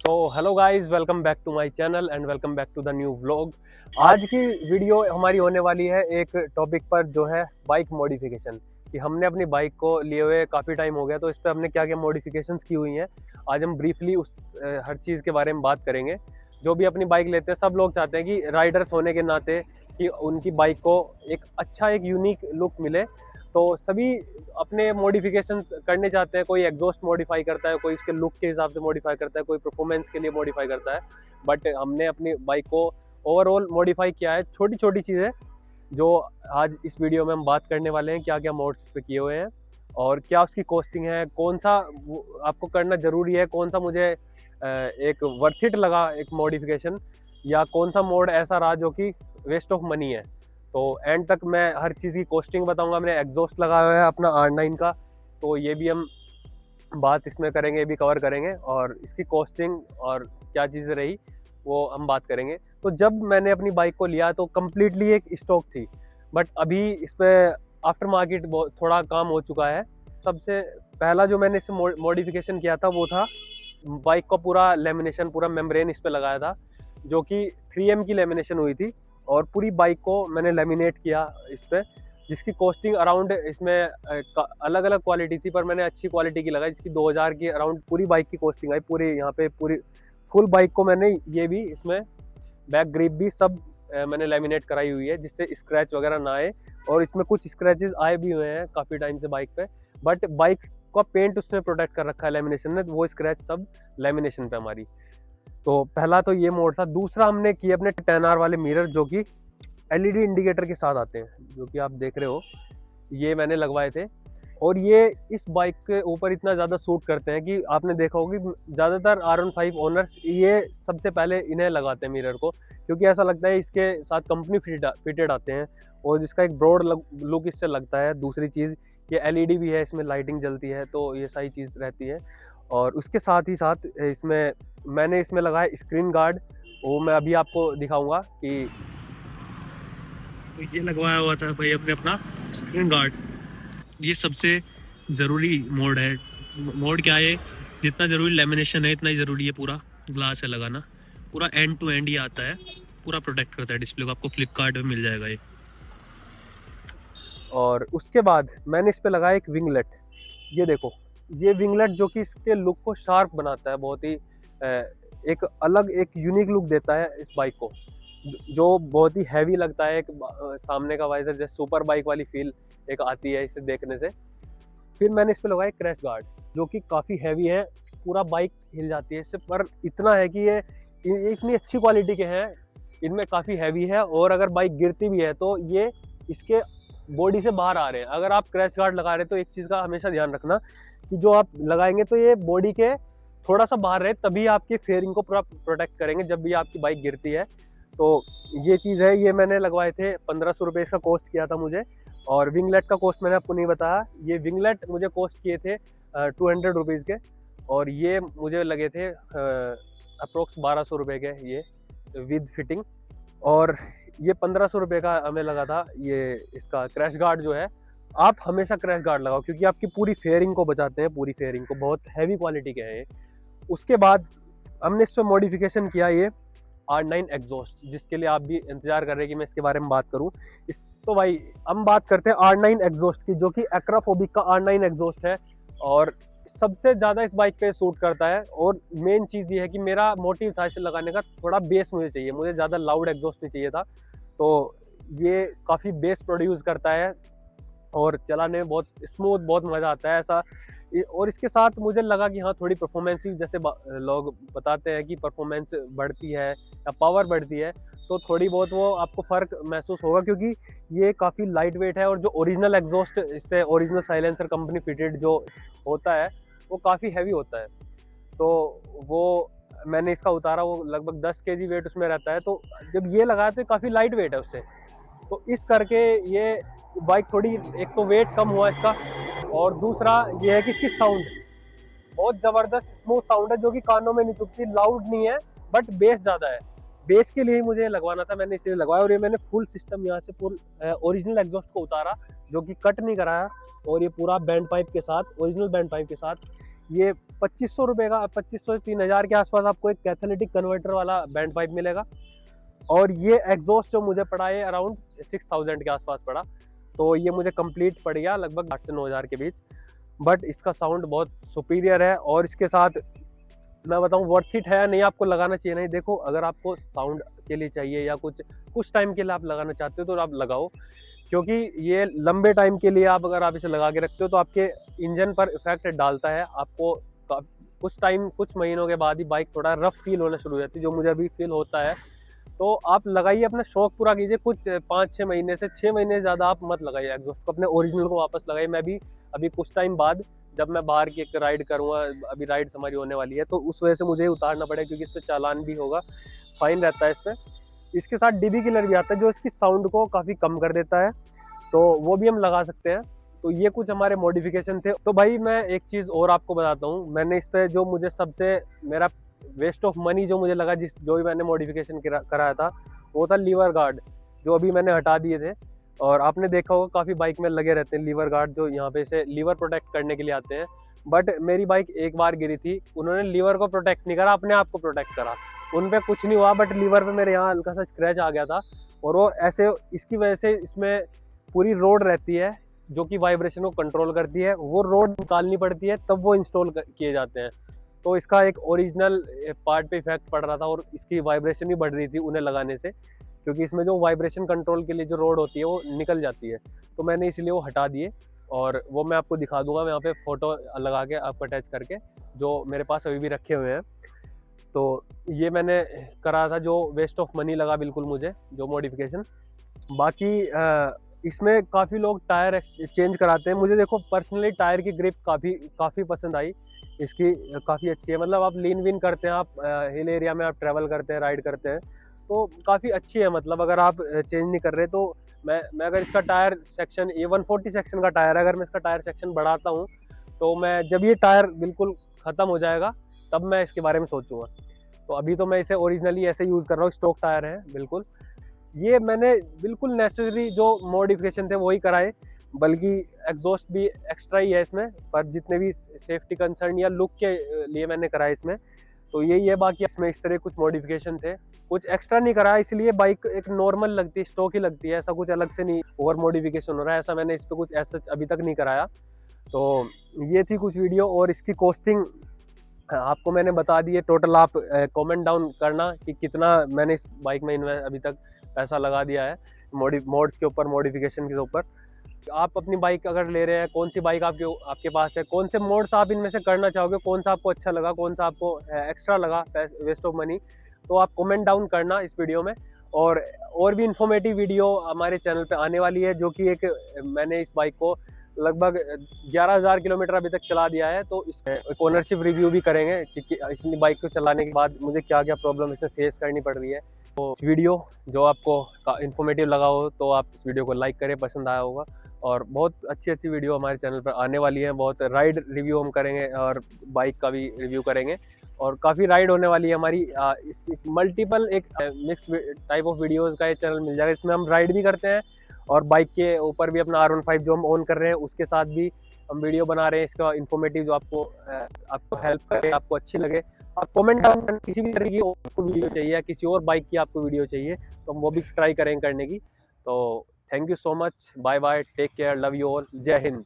So hello guys, welcome back to my channel and welcome back to the new vlog. आज की video हमारी होने वाली है एक टॉपिक पर जो है बाइक मॉडिफिकेशन। कि हमने अपनी बाइक को लिए हुए काफ़ी टाइम हो गया, तो इस पर हमने क्या क्या मॉडिफिकेशंस की हुई हैं। आज हम ब्रीफली उस हर चीज़ के बारे में बात करेंगे। जो भी अपनी बाइक लेते हैं सब लोग चाहते हैं कि राइडर्स होने के नाते कि उनकी बाइक को एक अच्छा एक यूनिक लुक मिले, तो सभी अपने मॉडिफिकेशंस करने चाहते हैं। कोई एग्जॉस्ट मॉडिफाई करता है, कोई इसके लुक के हिसाब से मॉडिफाई करता है, कोई परफॉर्मेंस के लिए मॉडिफाई करता है। बट हमने अपनी बाइक को ओवरऑल मॉडिफाई किया है। छोटी छोटी चीज़ें जो आज इस वीडियो में हम बात करने वाले हैं, क्या क्या मोड्स इस पर किए हुए हैं और क्या उसकी कॉस्टिंग है, कौन सा आपको करना ज़रूरी है, कौन सा मुझे एक वर्थ इट लगा एक मॉडिफिकेशन, या कौन सा मोड ऐसा रहा जो कि वेस्ट ऑफ मनी है। तो एंड तक मैं हर चीज़ की कॉस्टिंग बताऊंगा। मैंने एग्जॉस्ट लगाया हुआ है अपना R9 का, तो ये भी हम बात इसमें करेंगे, ये भी कवर करेंगे और इसकी कॉस्टिंग और क्या चीज़ें रही वो हम बात करेंगे। तो जब मैंने अपनी बाइक को लिया तो कम्प्लीटली एक स्टॉक थी, बट अभी इस पर आफ्टर मार्केट थोड़ा काम हो चुका है। सबसे पहला जो मैंने इसे मॉडिफिकेशन किया था वो था बाइक का पूरा लेमिनेशन, पूरा मेम्ब्रेन इस पर लगाया था, जो कि 3M की लेमिनेशन हुई थी और पूरी बाइक को मैंने लेमिनेट किया इस पर, जिसकी कॉस्टिंग अराउंड इसमें अलग अलग क्वालिटी थी, पर मैंने अच्छी क्वालिटी की लगाई जिसकी 2000 की अराउंड पूरी बाइक की कॉस्टिंग आई। पूरी यहाँ पे पूरी फुल बाइक को मैंने ये भी इसमें बैक ग्रिप भी सब मैंने लेमिनेट कराई हुई है, जिससे स्क्रैच वगैरह ना आए। और इसमें कुछ स्क्रैचेस आए भी हुए हैं काफ़ी टाइम से बाइक पे, बट बाइक का पेंट उसमें प्रोटेक्ट कर रखा है लेमिनेशन ने, वो स्क्रैच सब लेमिनेशन पे हमारी। तो पहला तो ये मोड था। दूसरा हमने किया अपने 10R वाले मिरर, जो कि LED इंडिकेटर के साथ आते हैं, जो कि आप देख रहे हो, ये मैंने लगवाए थे। और ये इस बाइक के ऊपर इतना ज़्यादा सूट करते हैं कि आपने देखा होगा कि ज़्यादातर R15 ओनर्स ये सबसे पहले इन्हें लगाते हैं मिरर को, क्योंकि ऐसा लगता है इसके साथ कंपनी फिटेड आते हैं और जिसका एक ब्रॉड लुक इससे लगता है। दूसरी चीज़ ये LED भी है, इसमें लाइटिंग जलती है, तो ये सारी चीज़ रहती है। और उसके साथ ही साथ इसमें मैंने इसमें लगाया स्क्रीन गार्ड, वो मैं अभी आपको दिखाऊंगा कि तो ये लगवाया हुआ था भाई अपने अपना स्क्रीन गार्ड। ये सबसे ज़रूरी मोड है। मोड क्या है, जितना ज़रूरी लेमिनेशन है इतना ही ज़रूरी है पूरा ग्लास है लगाना। पूरा एंड टू एंड ही आता है, पूरा प्रोटेक्ट करता है डिस्प्ले को। आपको फ्लिपकार्ट में मिल जाएगा ये। और उसके बाद मैंने इस पे लगाया एक विंगलेट। ये देखो, ये विंगलेट जो कि इसके लुक को शार्प बनाता है, बहुत ही एक अलग एक यूनिक लुक देता है इस बाइक को, जो बहुत ही हैवी लगता है। एक सामने का वाइजर जैसे सुपर बाइक वाली फील एक आती है इसे देखने से। फिर मैंने इस पे लगाया क्रैश गार्ड, जो कि काफ़ी हैवी है, पूरा बाइक हिल जाती है इससे। पर इतना है कि ये इतनी अच्छी क्वालिटी के हैं, इनमें काफ़ी हैवी है, और अगर बाइक गिरती भी है तो ये इसके बॉडी से बाहर आ रहे हैं। अगर आप क्रैश गार्ड लगा रहे हैं तो एक चीज़ का हमेशा ध्यान रखना कि जो आप लगाएंगे तो ये बॉडी के थोड़ा सा बाहर रहे, तभी आपके फेयरिंग को पूरा प्रोटेक्ट करेंगे जब भी आपकी बाइक गिरती है। तो ये चीज़ है, ये मैंने लगवाए थे 1500 रुपये इसका कॉस्ट किया था मुझे। और विंगलेट का कॉस्ट मैंने आपको नहीं बताया, ये विंगलेट मुझे कॉस्ट किए थे 200 रुपीज़ के, और ये मुझे लगे थे अप्रोक्स 1200 रुपये के ये विद फिटिंग। और ये 1500 रुपये का हमें लगा था ये इसका क्रैश गार्ड जो है। आप हमेशा क्रैश गार्ड लगाओ क्योंकि आपकी पूरी फेयरिंग को बचाते हैं, पूरी फेयरिंग को, बहुत हैवी क्वालिटी के हैं ये। उसके बाद हमने इस पर मॉडिफिकेशन किया ये R9 एग्जॉस्ट, जिसके लिए आप भी इंतजार कर रहे हैं कि मैं इसके बारे में बात करूं। तो भाई हम बात करते हैं R9 एग्जॉस्ट की, जो कि एक्राफोबिक का R9 एग्जॉस्ट है और सबसे ज़्यादा इस बाइक पे सूट करता है। और मेन चीज़ ये है कि मेरा मोटिव था इसे लगाने का, थोड़ा बेस मुझे चाहिए, मुझे ज़्यादा लाउड एग्जॉस्ट नहीं चाहिए था। तो ये काफ़ी बेस प्रोड्यूस करता है और चलाने में बहुत स्मूथ, बहुत मज़ा आता है ऐसा। और इसके साथ मुझे लगा कि हाँ, थोड़ी परफॉर्मेंस, जैसे लोग बताते हैं कि परफॉर्मेंस बढ़ती है या पावर बढ़ती है, तो थोड़ी बहुत वो आपको फ़र्क महसूस होगा, क्योंकि ये काफ़ी लाइट वेट है। और जो ओरिजिनल एग्जॉस्ट इससे ओरिजिनल साइलेंसर कंपनी फिटेड जो होता है वो काफ़ी हैवी होता है। तो वो मैंने इसका उतारा, वो लगभग 10 kg वेट उसमें रहता है। तो जब ये लगाया तो काफ़ी लाइट वेट है उससे, तो इस करके ये बाइक थोड़ी, एक तो वेट कम हुआ इसका, और दूसरा ये है कि इसकी साउंड बहुत ज़बरदस्त स्मूथ साउंड है, जो कि कानों में नहीं चुभती, लाउड नहीं है, बट बेस ज़्यादा है। बेस के लिए ही मुझे लगवाना था, मैंने इसलिए लगवाया। और ये मैंने फुल सिस्टम यहाँ से फुल ओरिजिनल एग्जॉस्ट को उतारा, जो कि कट नहीं कराया, और ये पूरा बैंड पाइप के साथ, ओरिजिनल बैंड पाइप के साथ ये 2500 रुपये का, 2500 से 3000 के आसपास आपको एक कैथलिटिक कन्वर्टर वाला बैंड पाइप मिलेगा। और ये एग्जॉस्ट जो मुझे पड़ा है अराउंड 6000 के आसपास पड़ा, तो ये मुझे कंप्लीट पड़ गया लगभग 8 से 9000 के बीच। बट इसका साउंड बहुत सुपीरियर है, और इसके साथ मैं बताऊं वर्थ इट है या नहीं, आपको लगाना चाहिए नहीं। देखो, अगर आपको साउंड के लिए चाहिए या कुछ टाइम के लिए आप लगाना चाहते हो तो आप लगाओ, क्योंकि ये लंबे टाइम के लिए अगर आप इसे लगा के रखते हो तो आपके इंजन पर इफेक्ट डालता है। आपको कुछ महीनों के बाद ही बाइक थोड़ा रफ फील होना शुरू हो जाती है, जो मुझे अभी फील होता है। तो आप लगाइए, अपना शौक पूरा कीजिए। कुछ 5-6 महीने से 6 महीने से ज़्यादा आप मत लगाइए एग्जॉस्ट को, अपने ओरिजिनल को वापस लगाइए। मैं भी अभी कुछ टाइम बाद जब मैं बाहर की एक राइड करूँगा, अभी राइड्स हमारी होने वाली है, तो उस वजह से मुझे उतारना पड़ेगा, क्योंकि इस पर चालान भी होगा, फाइन रहता है इस पर। इसके साथ डीबी किलर भी आता है जो इसकी साउंड को काफ़ी कम कर देता है, तो वो भी हम लगा सकते हैं। तो ये कुछ हमारे मॉडिफिकेशन थे। तो भाई मैं एक चीज़ और आपको बताता हूँ, मैंने इस पर जो मुझे सबसे मेरा वेस्ट ऑफ मनी जो मुझे लगा, जो भी मैंने मॉडिफिकेशन कराया था, वो था लीवर गार्ड, जो अभी मैंने हटा दिए थे। और आपने देखा होगा काफ़ी बाइक में लगे रहते हैं लीवर गार्ड, जो यहाँ पे से लीवर प्रोटेक्ट करने के लिए आते हैं। बट मेरी बाइक एक बार गिरी थी, उन्होंने लीवर को प्रोटेक्ट नहीं करा, अपने आप को प्रोटेक्ट करा। उन पे कुछ नहीं हुआ, बट लीवर पे मेरे यहाँ हल्का सा स्क्रैच आ गया था। और वो ऐसे, इसकी वजह से इसमें पूरी रोड रहती है जो कि वाइब्रेशन को कंट्रोल करती है, वो रोड निकालनी पड़ती है तब वो इंस्टॉल किए जाते हैं। तो इसका एक ओरिजिनल पार्ट पे इफेक्ट पड़ रहा था, और इसकी वाइब्रेशन भी बढ़ रही थी उन्हें लगाने से, क्योंकि इसमें जो वाइब्रेशन कंट्रोल के लिए जो रोड होती है वो निकल जाती है। तो मैंने इसलिए वो हटा दिए, और वो मैं आपको दिखा दूंगा, मैं यहाँ पे फोटो लगा के आपको अटैच करके, जो मेरे पास अभी भी रखे हुए हैं। तो ये मैंने करा था, जो वेस्ट ऑफ मनी लगा बिल्कुल मुझे, जो मॉडिफिकेशन। बाकी इसमें काफ़ी लोग टायर चेंज कराते हैं। मुझे देखो पर्सनली टायर की ग्रिप काफ़ी पसंद आई, इसकी काफ़ी अच्छी है। मतलब आप लीन विन करते हैं, आप हिल एरिया में आप ट्रैवल करते हैं, राइड करते हैं, तो काफ़ी अच्छी है। मतलब अगर आप चेंज नहीं कर रहे, तो मैं अगर इसका टायर सेक्शन, ये 140 सेक्शन का टायर है, अगर मैं इसका टायर सेक्शन बढ़ाता हूँ, तो मैं जब ये टायर बिल्कुल ख़त्म हो जाएगा तब मैं इसके बारे में सोचूंगा। तो अभी तो मैं इसे ओरिजिनली ऐसे यूज़ कर रहा हूँ, स्टॉक टायर है बिल्कुल। ये मैंने बिल्कुल नेसेसरी जो मॉडिफिकेशन थे वही कराए, बल्कि एग्जॉस्ट भी एक्स्ट्रा ही है इसमें, पर जितने भी सेफ्टी कंसर्न या लुक के लिए मैंने कराए इसमें, तो यही है। बाकी इसमें इस तरह कुछ मॉडिफिकेशन थे, कुछ एक्स्ट्रा नहीं करा, इसलिए बाइक एक नॉर्मल लगती है, स्टॉक ही लगती है, ऐसा कुछ अलग से नहीं ओवर मॉडिफिकेशन हो रहा है, ऐसा मैंने इस पर कुछ ऐसा अभी तक नहीं कराया। तो ये थी कुछ वीडियो, और इसकी कॉस्टिंग आपको मैंने बता दी है टोटल। आप कमेंट डाउन करना कि कितना मैंने इस बाइक में अभी तक पैसा लगा दिया है, मोड्स के ऊपर, मॉडिफिकेशन के ऊपर। आप अपनी बाइक अगर ले रहे हैं, कौन सी बाइक आपके पास है, कौन से मोड्स आप इनमें से करना चाहोगे, कौन सा आपको अच्छा लगा, कौन सा आपको एक्स्ट्रा लगा वेस्ट ऑफ मनी, तो आप कमेंट डाउन करना इस वीडियो में। और भी इन्फॉर्मेटिव वीडियो हमारे चैनल पे आने वाली है, जो कि मैंने इस बाइक को लगभग 11,000 किलोमीटर अभी तक चला दिया है, तो एक ओनरशिप रिव्यू भी करेंगे कि इस बाइक को चलाने के बाद मुझे क्या क्या प्रॉब्लम इसे फेस करनी पड़ रही है। तो वीडियो जो आपको इन्फॉर्मेटिव लगा हो तो आप इस वीडियो को लाइक करें, पसंद आया होगा। और बहुत अच्छी वीडियो हमारे चैनल पर आने वाली है, बहुत राइड रिव्यू हम करेंगे, और बाइक का भी रिव्यू करेंगे, और काफ़ी राइड होने वाली है हमारी। इस मल्टीपल एक मिक्स टाइप ऑफ वीडियोज़ का ये चैनल मिल जाएगा, इसमें हम राइड भी करते हैं, और बाइक के ऊपर भी अपना R15 जो हम ऑन कर रहे हैं उसके साथ भी हम वीडियो बना रहे हैं। इसका इन्फॉर्मेटिव जो आपको हेल्प करे, आपको अच्छी लगे, आप कमेंट डाउन किसी भी तरह की आपको वीडियो चाहिए या किसी और बाइक की आपको वीडियो चाहिए, तो हम वो भी ट्राई करेंगे करने की। तो thank you so much, bye bye, take care, love you all, जय हिंद।